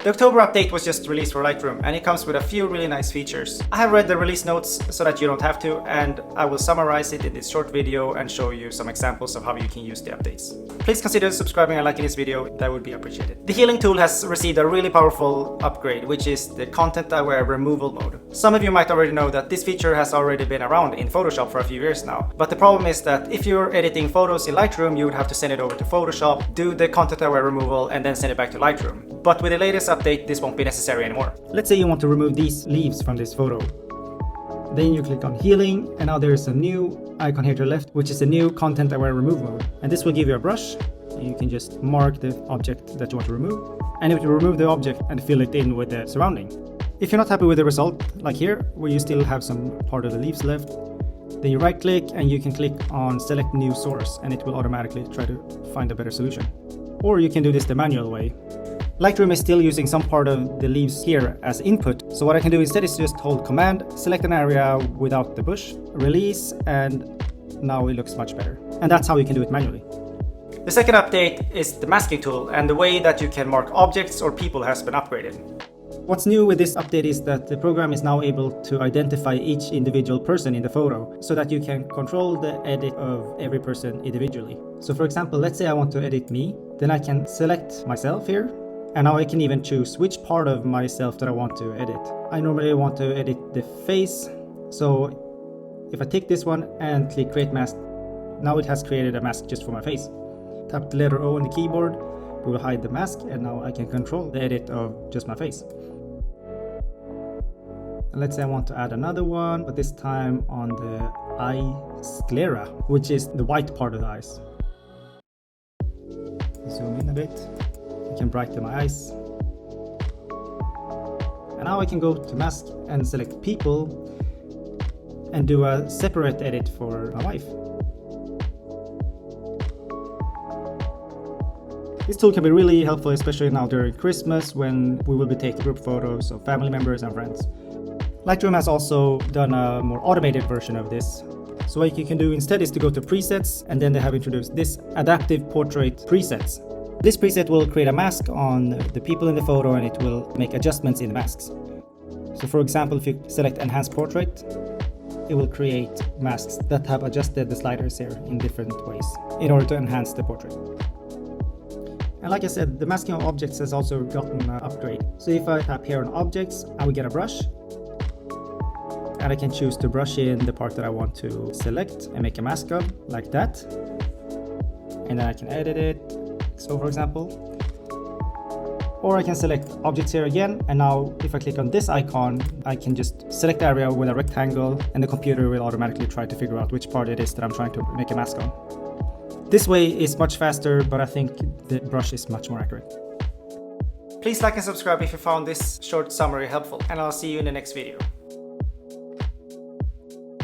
The October update was just released for Lightroom and it comes with a few really nice features. I have read the release notes so that you don't have to, and I will summarize it in this short video and show you some examples of how you can use the updates. Please consider subscribing and liking this video, that would be appreciated. The healing tool has received a really powerful upgrade, which is the content aware removal mode. Some of you might already know that this feature has already been around in Photoshop for a few years now, but the problem is that if you're editing photos in Lightroom, you would have to send it over to Photoshop, do the content aware removal, and then send it back to Lightroom. But with the latest update, this won't be necessary anymore. Let's say you want to remove these leaves from this photo. Then you click on healing, and now there's a new icon here to the left, which is a new content aware remove mode. And this will give you a brush. You can just mark the object that you want to remove, and it will remove the object and fill it in with the surrounding. If you're not happy with the result, like here, where you still have some part of the leaves left, then you right click and you can click on select new source, and it will automatically try to find a better solution. Or you can do this the manual way. Lightroom is still using some part of the leaves here as input, so what I can do instead is just hold command, select an area without the bush, release, and now it looks much better. And that's how you can do it manually. The second update is the masking tool, and the way that you can mark objects or people has been upgraded. What's new with this update is that the program is now able to identify each individual person in the photo so that you can control the edit of every person individually. So for example, let's say I want to edit me, then I can select myself here, and now I can even choose which part of myself that I want to edit. I normally want to edit the face, so if I take this one and click create mask, now it has created a mask just for my face. Tap the letter O on the keyboard, we will hide the mask, and now I can control the edit of just my face. And let's say I want to add another one, but this time on the eye sclera, which is the white part of the eyes. Zoom in a bit. I can brighten my eyes. And now I can go to mask and select people and do a separate edit for my wife. This tool can be really helpful, especially now during Christmas when we will be taking group photos of family members and friends. Lightroom has also done a more automated version of this. So what you can do instead is to go to presets, and then they have introduced this adaptive portrait presets. This preset will create a mask on the people in the photo, and it will make adjustments in the masks. So for example, if you select enhance portrait, it will create masks that have adjusted the sliders here in different ways in order to enhance the portrait. And like I said, the masking of objects has also gotten an upgrade. So if I tap here on objects, I will get a brush. And I can choose to brush in the part that I want to select and make a mask of, like that. And then I can edit it, so for example. Or I can select objects here again, and now if I click on this icon, I can just select the area with a rectangle, and the computer will automatically try to figure out which part it is that I'm trying to make a mask on. This way is much faster, but I think the brush is much more accurate. Please like and subscribe if you found this short summary helpful, and I'll see you in the next video.